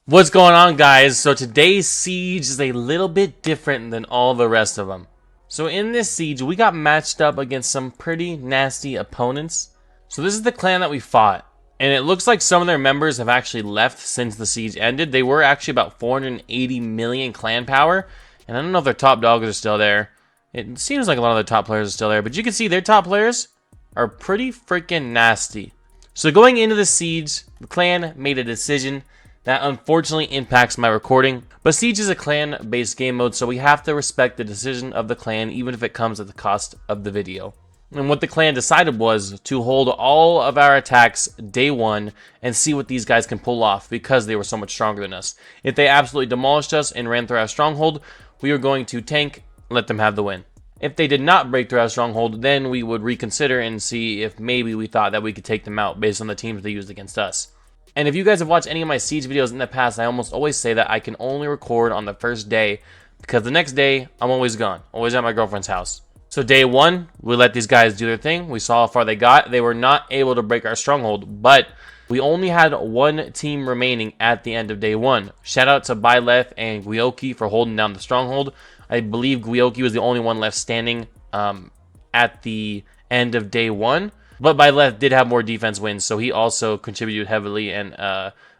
What's going on, guys? So today's siege is a little bit different than all the rest of them. So in this siege, we got matched up against some pretty nasty opponents. So this is the clan that we fought. And it looks like some of their members have actually left since the siege ended. They were actually about 480 million clan power. And I don't know if their top dogs are still there. It seems like a lot of their top players are still there. But you can see their top players are pretty freaking nasty. So going into the siege, the clan made a decision that unfortunately impacts my recording. But Siege is a clan-based game mode, so we have to respect the decision of the clan, even if it comes at the cost of the video. And what the clan decided was to hold all of our attacks day one and see what these guys can pull off because they were so much stronger than us. If they absolutely demolished us and ran through our stronghold, we were going to tank, let them have the win. If they did not break through our stronghold, then we would reconsider and see if maybe we thought that we could take them out based on the teams they used against us. And if you guys have watched any of my Siege videos in the past, I almost always say that I can only record on the first day because the next day, I'm always gone, always at my girlfriend's house. So day one, we let these guys do their thing. We saw how far they got. They were not able to break our stronghold, but we only had one team remaining at the end of day one. Shout out to Byleth and Guioki for holding down the stronghold. I believe Guioki was the only one left standing at the end of day one. But Byleth did have more defense wins, so he also contributed heavily and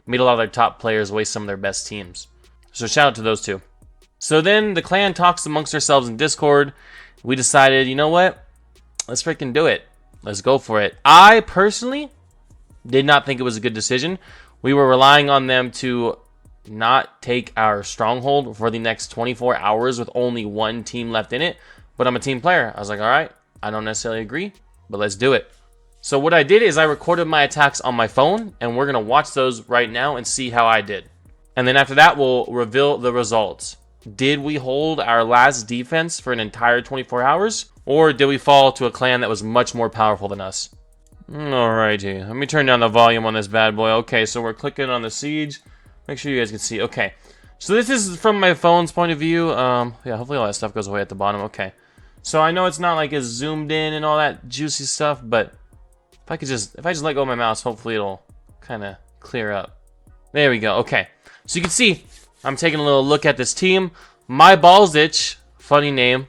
made a lot of their top players waste some of their best teams. So shout out to those two. So then the clan talks amongst ourselves in Discord. We decided, you know what? Let's freaking do it. Let's go for it. I personally did not think it was a good decision. We were relying on them to not take our stronghold for the next 24 hours with only one team left in it. But I'm a team player. I was like, all right, I don't necessarily agree, but let's do it. So what I did is I recorded my attacks on my phone, and we're going to watch those right now and see how I did. And then after that, we'll reveal the results. Did we hold our last defense for an entire 24 hours? Or did we fall to a clan that was much more powerful than us? Alrighty, let me turn down the volume on this bad boy. Okay, so we're clicking on the siege. Make sure you guys can see. Okay, so this is from my phone's point of view. Yeah, hopefully all that stuff goes away at the bottom. Okay, so I know it's not like it's zoomed in and all that juicy stuff, but if I just let go of my mouse, hopefully it'll kind of clear up. There we go. Okay, so you can see I'm taking a little look at this team. My Balls Itch, funny name,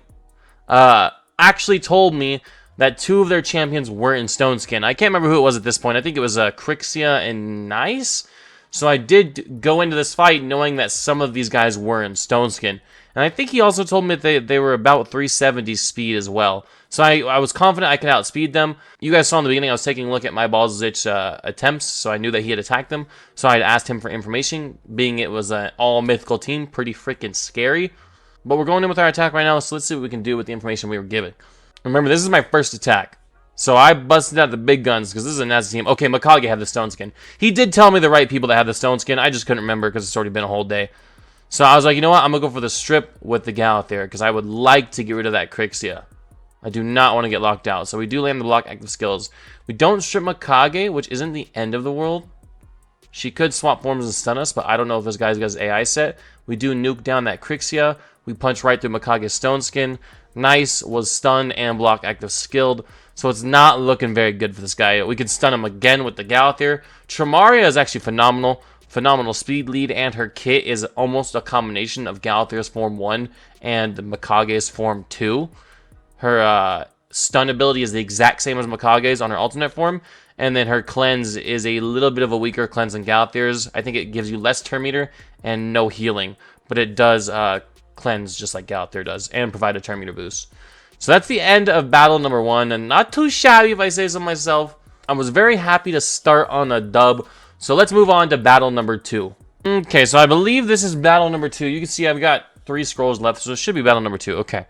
actually told me that two of their champions were in Stone Skin. I can't remember who it was at this point. I think it was Crixia and Nice. So I did go into this fight knowing that some of these guys were in Stone Skin. And I think he also told me that they were about 370 speed as well. So I was confident I could outspeed them. You guys saw in the beginning I was taking a look at my Balls Itch attempts, so I knew that he had attacked them. So I had asked him for information, being it was an all-mythical team, pretty freaking scary. But we're going in with our attack right now, so let's see what we can do with the information we were given. Remember, this is my first attack. So I busted out the big guns because this is a nasty team. Okay, Mikage had the Stone Skin. He did tell me the right people that had the Stone Skin. I just couldn't remember because it's already been a whole day. So I was like, you know what? I'm going to go for the strip with the Galathir because I would like to get rid of that Crixia. I do not want to get locked out. So we do land the block active skills. We don't strip Mikage, which isn't the end of the world. She could swap forms and stun us, but I don't know if this guy's got his AI set. We do nuke down that Crixia. We punch right through Mikage's Stone Skin. Nice was stunned and block active skilled. So it's not looking very good for this guy. We can stun him again with the Galathir. Tramaria is actually phenomenal. Phenomenal speed lead, and her kit is almost a combination of Galathir's Form 1 and Mikage's Form 2. Her stun ability is the exact same as Mikage's on her alternate form, and then her cleanse is a little bit of a weaker cleanse than Galathir's. I think it gives you less turn meter and no healing, but it does cleanse just like Galathir does and provide a turn meter boost. So that's the end of battle number 1, and not too shabby if I say so myself. I was very happy to start on a dub, so let's move on to battle number 2. Okay, so I believe this is battle number 2. You can see I've got 3 scrolls left, so it should be battle number 2. Okay.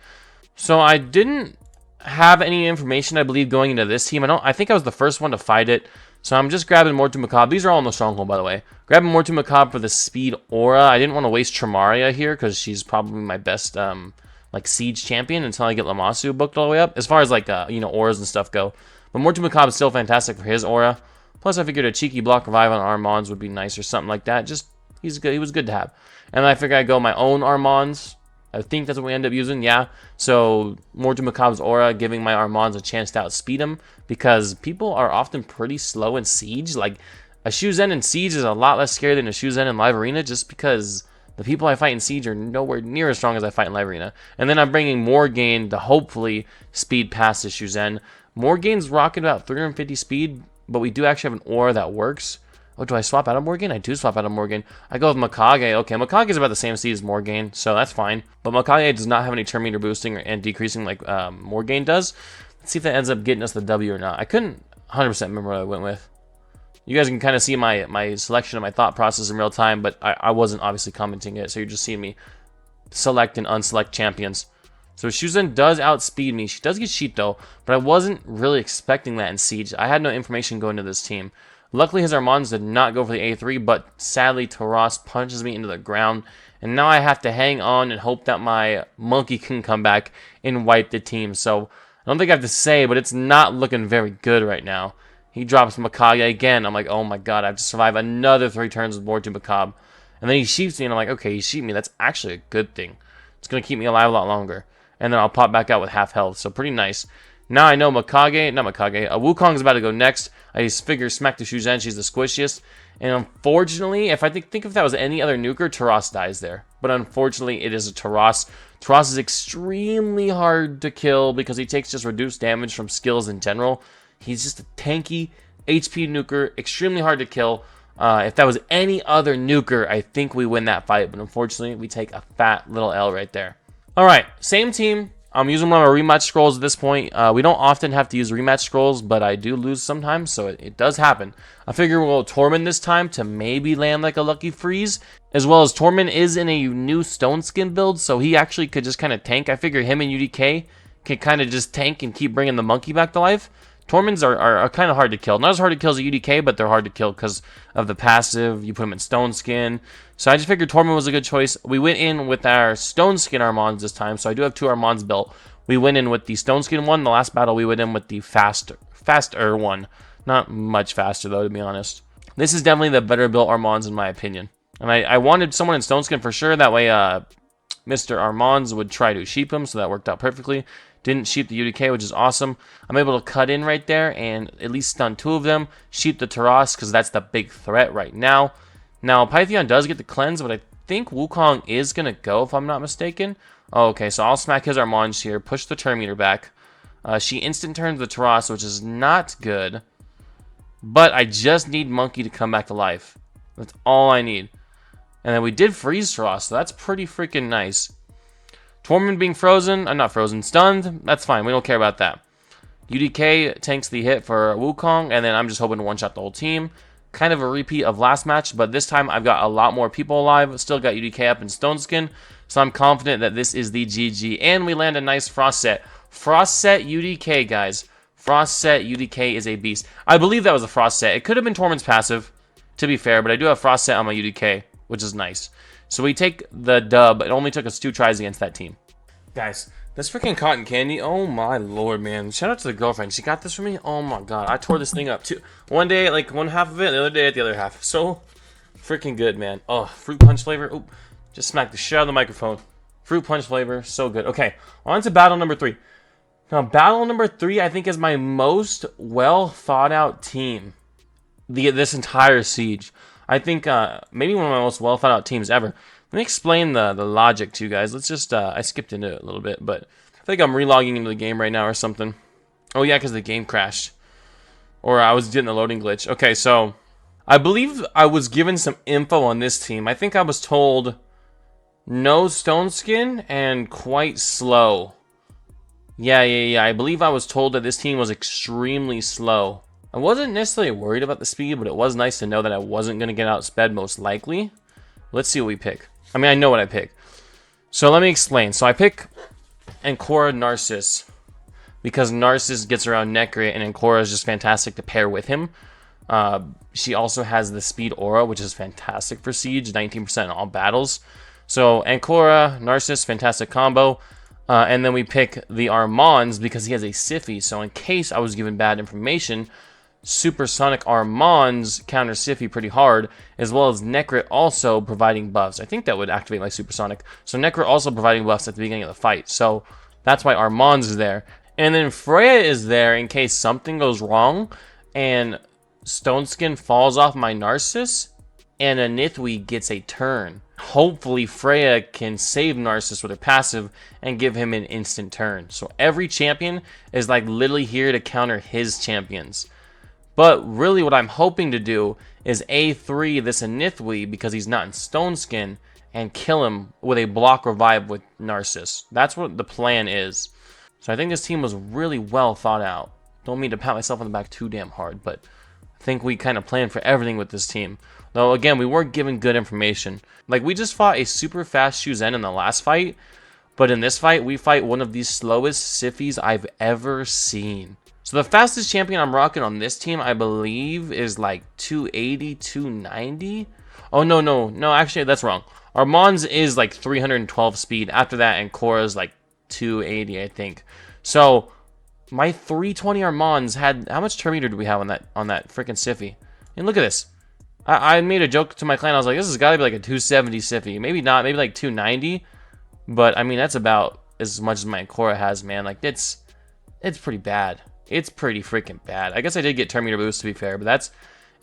So I didn't have any information, I believe, going into this team. I think I was the first one to fight it. So I'm just grabbing Mortu Macabre. These are all in the stronghold, by the way. Grabbing Mortu Macabre for the speed aura. I didn't want to waste Tramaria here because she's probably my best like siege champion until I get Lammasu booked all the way up. As far as like auras and stuff go. But Mortu Macabre is still fantastic for his aura. Plus I figured a cheeky block revive on Armands would be nice or something like that. Just he's good. He was good to have. And then I figured I'd go my own Armands. I think that's what we end up using, yeah. So, Mortu Macabre's aura, giving my Armands a chance to outspeed him, because people are often pretty slow in Siege. Like, A Shuzen in Siege is a lot less scary than a Shuzen in Live Arena, just because the people I fight in Siege are nowhere near as strong as I fight in Live Arena. And then I'm bringing Morgane to hopefully speed past the Shuzen. Morgane's rocking about 350 speed, but we do actually have an aura that works. Oh, do I swap out of Morgane? I do swap out of Morgane. I go with Mikage. Okay, Mikage is about the same speed as Morgane, so that's fine. But Mikage does not have any turn meter boosting and decreasing like Morgane does. Let's see if that ends up getting us the W or not. I couldn't 100% remember what I went with. You guys can kind of see my selection of my thought process in real time, but I wasn't obviously commenting it, so you're just seeing me select and unselect champions. So Shuzen does outspeed me. She does get sheep though, but I wasn't really expecting that in Siege. I had no information going to this team. Luckily his Armands did not go for the A3, but sadly Taras punches me into the ground, and now I have to hang on and hope that my monkey can come back and wipe the team. So I don't think I have to say, but it's not looking very good right now. He drops Mikage again. I'm like, oh my god, I have to survive another 3 turns with Board to Macabre. And then he sheeps me, and I'm like, okay, he sheeped me. That's actually a good thing. It's going to keep me alive a lot longer. And then I'll pop back out with half health, so pretty nice. Now I know Wukong's about to go next. I just figure smack the Shuzen, she's the squishiest. And unfortunately, if I think if that was any other nuker, Taras dies there. But unfortunately, it is a Taras. Taras is extremely hard to kill because he takes just reduced damage from skills in general. He's just a tanky HP nuker, extremely hard to kill. If that was any other nuker, I think we win that fight. But unfortunately, we take a fat little L right there. Alright, same team. I'm using one of my rematch scrolls at this point. We don't often have to use rematch scrolls, but I do lose sometimes, so it does happen. I figure we'll go Tormund this time to maybe land like a lucky freeze. As well as Tormund is in a new Stone Skin build, so he actually could just kind of tank. I figure him and UDK can kind of just tank and keep bringing the monkey back to life. Tormunds are kind of hard to kill. Not as hard to kill as a UDK, but they're hard to kill because of the passive. You put them in Stone Skin. So I just figured Tormund was a good choice. We went in with our Stone Skin Armands this time, so I do have 2 Armands built. We went in with the Stone Skin one. The last battle we went in with the faster one. Not much faster though, to be honest. This is definitely the better built Armands in my opinion. And I wanted someone in Stone Skin for sure. That way Mr. Armands would try to sheep him, so that worked out perfectly. Didn't sheep the UDK, which is awesome. I'm able to cut in right there and at least stun 2 of them. Sheep the Taras, because that's the big threat right now. Now, Pythion does get the cleanse, but I think Wukong is going to go, if I'm not mistaken. Oh, okay, so I'll smack his Armands here, push the turn meter back. She instant turns the Taras, which is not good. But I just need Monkey to come back to life. That's all I need. And then we did freeze Taras, so that's pretty freaking nice. Tormund being frozen, not frozen, stunned, that's fine, we don't care about that. UDK tanks the hit for Wukong, and then I'm just hoping to one-shot the whole team. Kind of a repeat of last match, but this time I've got a lot more people alive. Still got UDK up in Stone Skin, so I'm confident that this is the GG. And we land a nice Frost set. Frost set UDK, guys. Frost set UDK is a beast. I believe that was a Frost set. It could have been Tormund's passive, to be fair, but I do have Frost set on my UDK, which is nice. So we take the dub. It only took us 2 tries against that team. Guys, this freaking cotton candy, oh my lord, man. Shout out to the girlfriend. She got this for me. Oh my god. I tore this thing up too. One day, like one half of it, the other day at the other half. So freaking good, man. Oh, fruit punch flavor. Oh, just smacked the shit out of the microphone. Fruit punch flavor, so good. Okay, on to battle number 3. Now, battle number 3, I think, is my most well thought out team. This entire siege. I think maybe one of my most well thought out teams ever. Let me explain the logic to you guys. Let's just, I skipped into it a little bit, but I think I'm relogging into the game right now or something. Oh yeah, because the game crashed. Or I was getting the loading glitch. Okay, so I believe I was given some info on this team. I think I was told no Stone Skin and quite slow. Yeah. I believe I was told that this team was extremely slow. I wasn't necessarily worried about the speed, but it was nice to know that I wasn't going to get outsped most likely. Let's see what we pick. I mean, I know what I pick. So let me explain. So I pick Ancora Narcissus because Narcissus gets around Necrit and Ancora is just fantastic to pair with him. She also has the speed aura, which is fantastic for Siege, 19% in all battles. So Ancora, Narcissus, fantastic combo. And then we pick the Armands because he has a Siphi. So in case I was given bad information, Supersonic Armands counter Siphi pretty hard, as well as Necrit also providing buffs. I think that would activate my Supersonic. So Necrit also providing buffs at the beginning of the fight. So that's why Armands is there. And then Freya is there in case something goes wrong and Stone Skin falls off my Narcissus, and a Nithwi gets a turn. Hopefully Freya can save Narcissus with her passive and give him an instant turn. So every champion is like literally here to counter his champions. But really what I'm hoping to do is A3 this Nithwi because he's not in Stone Skin and kill him with a block revive with Narcissus. That's what the plan is. So I think this team was really well thought out. Don't mean to pat myself on the back too damn hard, but I think we kind of planned for everything with this team. Though, again, we weren't given good information. Like, we just fought a super fast Shuzen in the last fight, but in this fight, we fight one of the slowest Sifis I've ever seen. So the fastest champion I'm rocking on this team, I believe, is like 280, 290. Oh, no, actually, that's wrong. Armand's is like 312 speed. After that, and Korra's like 280, I think. So my 320 Armands had, how much turn meter do we have on that freaking Sify? And look at this. I made a joke to my clan. I was like, this has got to be like a 270 Sify. Maybe not. Maybe like 290. But I mean, that's about as much as my Korra has, man. Like it's pretty bad. It's pretty freaking bad. I guess I did get turn meter boost to be fair, but that's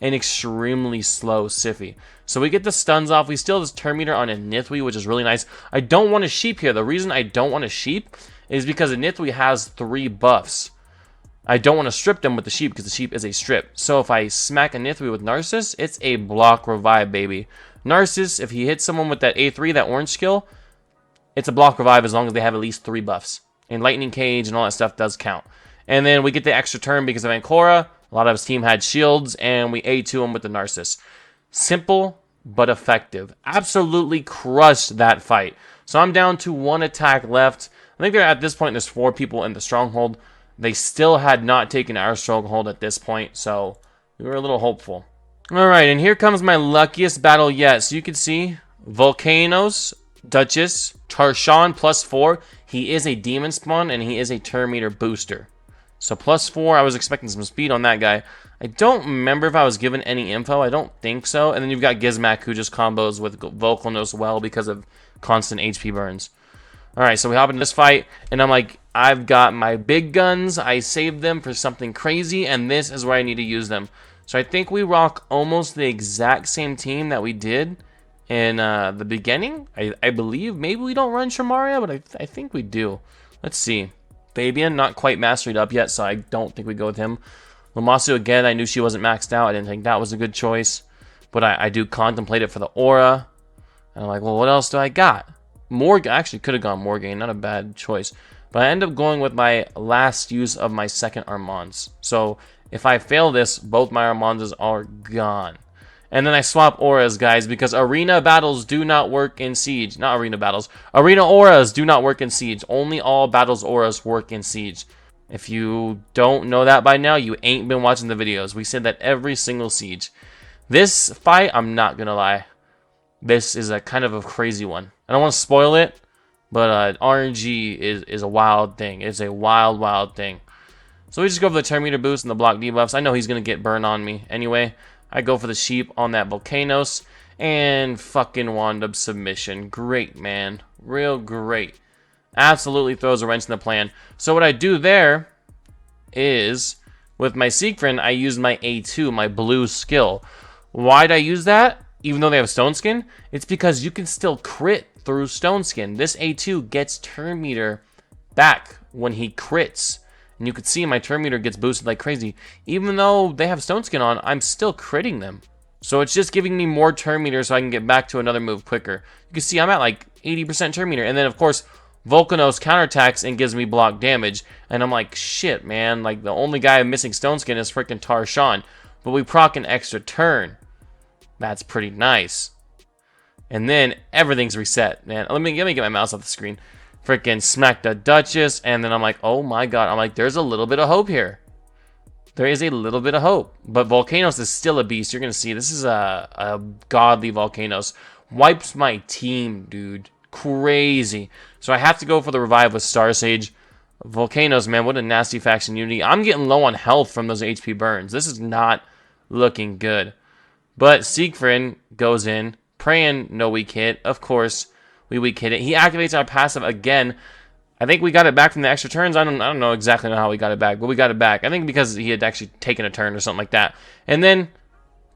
an extremely slow Sify. So we get the stuns off. We still have this turn meter on a Nithwi, which is really nice. I don't want a sheep here. The reason I don't want a sheep is because a Nithwi has 3 buffs. I don't want to strip them with the sheep because the sheep is a strip. So if I smack a Nithwi with Narcissus, it's a block revive, baby. Narcissus, if he hits someone with that A3, that orange skill, it's a block revive as long as they have at least 3 buffs. And Lightning Cage and all that stuff does count. And then we get the extra turn because of Ancora. A lot of his team had shields, and we A2 him with the Narcissus. Simple, but effective. Absolutely crushed that fight. So I'm down to 1 attack left. I think at this point, there's 4 people in the stronghold. They still had not taken our stronghold at this point, so we were a little hopeful. Alright, and here comes my luckiest battle yet. So you can see, Volcanoes, Duchess, Tarshan +4. He is a demon spawn, and he is a turn meter booster. So +4, I was expecting some speed on that guy. I don't remember if I was given any info. I don't think so. And then you've got Gizmak, who just combos with Volcanos well because of constant HP burns. Alright, so we hop into this fight, and I'm like, I've got my big guns. I saved them for something crazy, and this is where I need to use them. So I think we rock almost the exact same team that we did in the beginning. I believe. Maybe we don't run Shamaria, but I think we do. Let's see. Fabian, not quite mastered up yet, so I don't think we go with him. Lammasu, again, I knew she wasn't maxed out. I didn't think that was a good choice. But I do contemplate it for the aura. And I'm like, well, what else do I got? Morgan, actually could have gone Morgan, not a bad choice. But I end up going with my last use of my second Armands. So if I fail this, both my Armands are gone. And then I swap auras, guys, because arena battles do not work in Siege. Not arena battles. Arena auras do not work in Siege. Only all battles auras work in Siege. If you don't know that by now, you ain't been watching the videos. We said that every single Siege. This fight, I'm not going to lie. This is a kind of a crazy one. I don't want to spoil it, but RNG is a wild thing. It's a wild, wild thing. So we just go for the turn meter boost and the block debuffs. I know he's going to get burned on me. Anyway, I go for the sheep on that Volcanoes. And fucking wand up submission. Great, man. Real great. Absolutely throws a wrench in the plan. So what I do there is, with my Siegfried, I use my A2, my blue skill. Why'd I use that? Even though they have Stone Skin? It's because you can still crit through Stone Skin. This A2 gets turn meter back when he crits. And you can see my turn meter gets boosted like crazy. Even though they have Stone Skin on, I'm still critting them. So it's just giving me more turn meter so I can get back to another move quicker. You can see I'm at like 80% turn meter. And then, of course, Volcanos counterattacks and gives me block damage. And I'm like, shit, man. Like, the only guy missing Stone Skin is freaking Tarshan. But we proc an extra turn. That's pretty nice. And then everything's reset, man. Let me get my mouse off the screen. Freaking smack the Duchess. And then I'm like, oh my god. I'm like, there's a little bit of hope here. There is a little bit of hope. But Volcanoes is still a beast. You're going to see. This is a godly Volcanoes. Wipes my team, dude. Crazy. So I have to go for the revive with Star Sage. Volcanoes, man. What a nasty faction unity. I'm getting low on health from those HP burns. This is not looking good. But Siegfried goes in. Praying no weak hit. Of course, we weak hit it. He activates our passive again. I think we got it back from the extra turns. I don't know exactly how we got it back, but we got it back. I think because he had actually taken a turn or something like that. And then,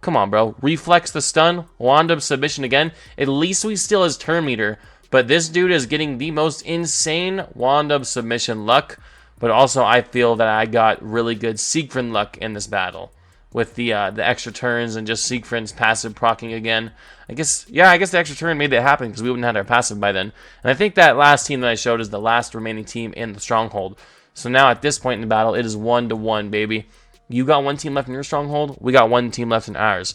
come on, bro. Reflex the stun. Wand up submission again. At least we steal his turn meter. But this dude is getting the most insane wand up submission luck. But also, I feel that I got really good Siegfried luck in this battle. With the extra turns and just Siegfried's passive proccing again. I guess the extra turn made that happen because we wouldn't have had our passive by then. And I think that last team that I showed is the last remaining team in the stronghold. So now at this point in the battle, it is 1-1, baby. You got one team left in your stronghold. We got one team left in ours.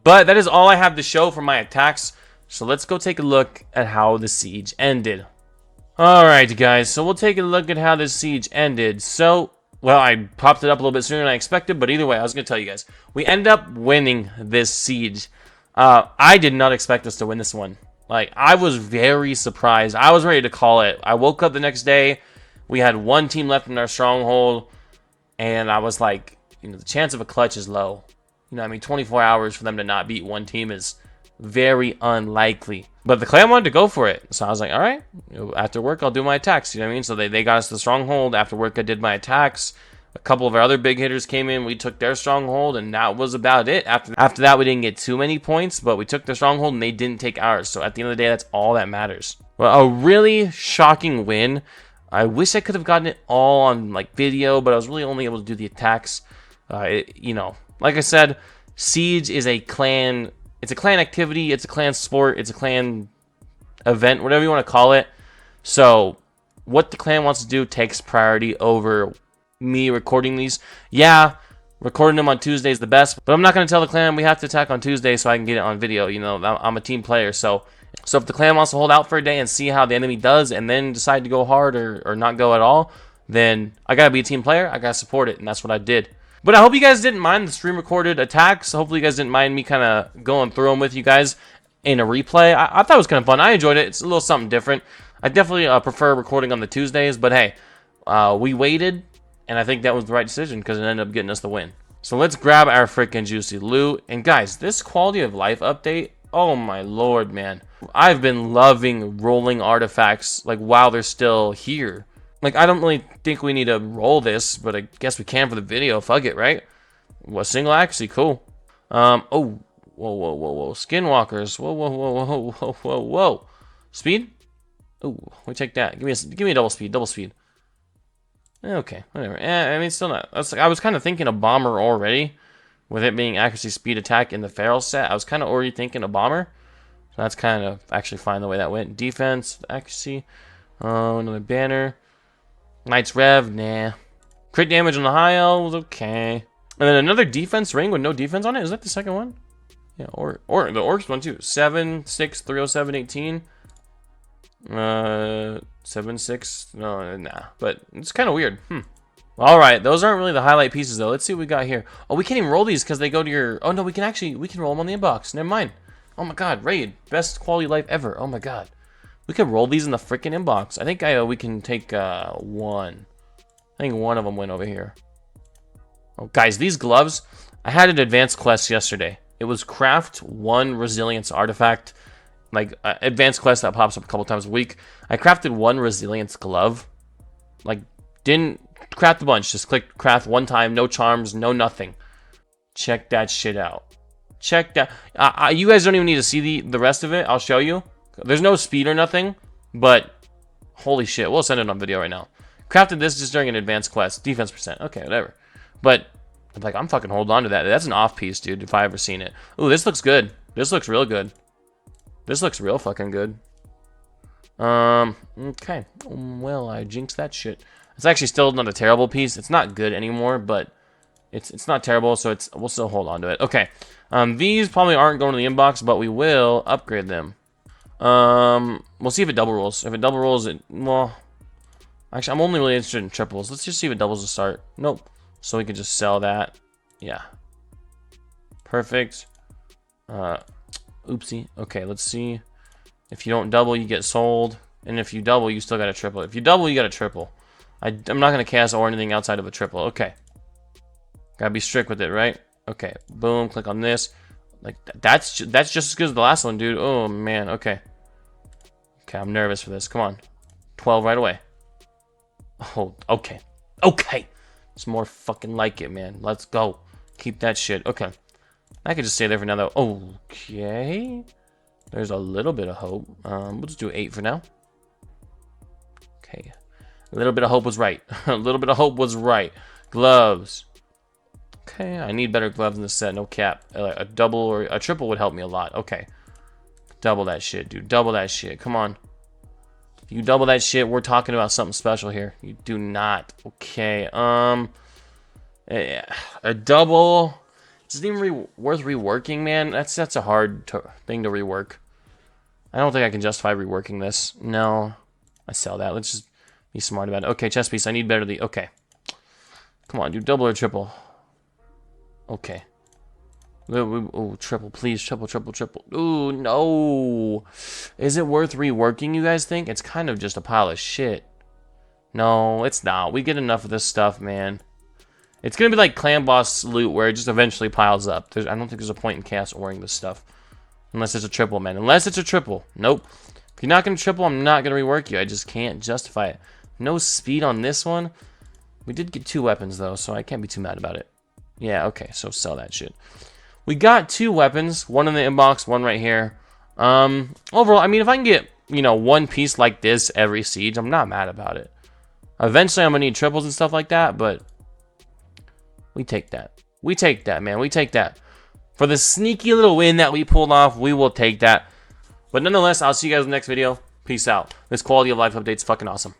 But that is all I have to show for my attacks. So let's go take a look at how the siege ended. Alright, guys. So we'll take a look at how the siege ended. So, well, I popped it up a little bit sooner than I expected, but either way, I was going to tell you guys. We end up winning this siege. I did not expect us to win this one. Like, I was very surprised. I was ready to call it. I woke up the next day. We had one team left in our stronghold. And I was like, you know, the chance of a clutch is low. You know, I mean, 24 hours for them to not beat one team is very unlikely. But the clan wanted to go for it. So I was like, all right, after work, I'll do my attacks. You know what I mean? So they got us the stronghold. After work, I did my attacks. A couple of our other big hitters came in. We took their stronghold, and that was about it. After that, we didn't get too many points, but we took their stronghold, and they didn't take ours. So at the end of the day, that's all that matters. Well, a really shocking win. I wish I could have gotten it all on like video, but I was really only able to do the attacks. You know, like I said, Siege is a clan. It's a clan activity. It's a clan sport. It's a clan event, whatever you want to call it. So what the clan wants to do takes priority over me recording these. Yeah, recording them on Tuesday is the best, but I'm not going to tell the clan we have to attack on Tuesday so I can get it on video. You know, I'm a team player, so if the clan wants to hold out for a day and see how the enemy does and then decide to go hard or not go at all, then I got to be a team player. I got to support it, and that's what I did. But I hope you guys didn't mind the stream recorded attacks. Hopefully you guys didn't mind me kind of going through them with you guys in a replay. I thought it was kind of fun. I enjoyed it. It's a little something different. I definitely prefer recording on the Tuesdays, but hey, we waited, and I think that was the right decision because it ended up getting us the win. So let's grab our freaking juicy loot. And guys, this quality of life update, oh my lord, man. I've been loving rolling artifacts like while they're still here. Like, I don't really think we need to roll this, but I guess we can for the video. Fuck it, right? Well, single accuracy, cool. Oh, whoa. Skinwalkers. Whoa. Speed? Oh, we take that. Give me a double speed. Okay, whatever. I mean, still not. I was kind of thinking a bomber already, with it being accuracy, speed, attack in the feral set. I was kind of already thinking a bomber. So that's kind of actually fine the way that went. Defense, accuracy. Oh, another banner. Knight's Rev, nah. Crit damage on the high elves, okay. And then another defense ring with no defense on it. Is that the second one? Yeah, or the orcs one too. 7, 6, 307, 18. 7, 6. No, nah. But it's kind of weird. All right, those aren't really the highlight pieces though. Let's see what we got here. Oh, we can't even roll these because they go to your. Oh no, we can roll them on the inbox. Never mind. Oh my god, raid, best quality life ever. Oh my god. We could roll these in the freaking inbox. I think we can take one. I think one of them went over here. Oh, guys, these gloves. I had an advanced quest yesterday. It was craft 1 resilience artifact. Like, advanced quest that pops up a couple times a week. I crafted 1 resilience glove. Like, didn't craft a bunch. Just clicked craft 1 time. No charms, no nothing. Check that shit out. Check that. You guys don't even need to see the rest of it. I'll show you. There's no speed or nothing, but holy shit, we'll send it on video right now. Crafted this just during an advanced quest. Defense percent. Okay, whatever. But, like, I'm fucking holding on to that. That's an off piece, dude, if I ever seen it. Ooh, this looks good. This looks real good. This looks real fucking good. Okay. Well, I jinxed that shit. It's actually still not a terrible piece. It's not good anymore, but it's not terrible, so we'll still hold on to it. Okay. These probably aren't going to the inbox, but we will upgrade them. We'll see if it double rolls. If it double rolls, well, actually, I'm only really interested in triples. Let's just see if it doubles to start. Nope. So we can just sell that. Yeah. Perfect. Oopsie. Okay, let's see. If you don't double, you get sold. And if you double, you still got a triple. If you double, you got a triple. I'm not going to cast or anything outside of a triple. Okay. Gotta be strict with it, right? Okay. Boom. Click on this. Like, that's just as good as the last one, dude. Oh, man. Okay. Okay, I'm nervous for this. Come on. 12 right away. Oh, okay. Okay. It's more fucking like it, man. Let's go. Keep that shit. Okay. I could just stay there for now, though. Okay. There's a little bit of hope. We'll just do 8 for now. Okay. A little bit of hope was right. A little bit of hope was right. Gloves. Okay, I need better gloves in this set. No cap. A double or a triple would help me a lot. Okay. Double that shit, dude. Double that shit. Come on. If you double that shit, we're talking about something special here. You do not. Okay. A double. Is it even worth reworking, man? That's a hard thing to rework. I don't think I can justify reworking this. No. I sell that. Let's just be smart about it. Okay, chess piece. I need better the... Okay. Come on, dude. Double or triple? Okay. Oh, triple, please. Triple, triple, triple. Ooh, no. Is it worth reworking, you guys think? It's kind of just a pile of shit. No, it's not. We get enough of this stuff, man. It's going to be like Clan Boss loot where it just eventually piles up. I don't think there's a point in Chaos Oring this stuff. Unless it's a triple, man. Unless it's a triple. Nope. If you're not going to triple, I'm not going to rework you. I just can't justify it. No speed on this one. We did get 2 weapons, though, so I can't be too mad about it. Yeah, okay, so sell that shit. We got 2 weapons. One in the inbox, one right here. Overall, I mean, if I can get, you know, 1 piece like this every siege, I'm not mad about it. Eventually, I'm going to need triples and stuff like that, but we take that. We take that, man. We take that. For the sneaky little win that we pulled off, we will take that. But nonetheless, I'll see you guys in the next video. Peace out. This quality of life update's fucking awesome.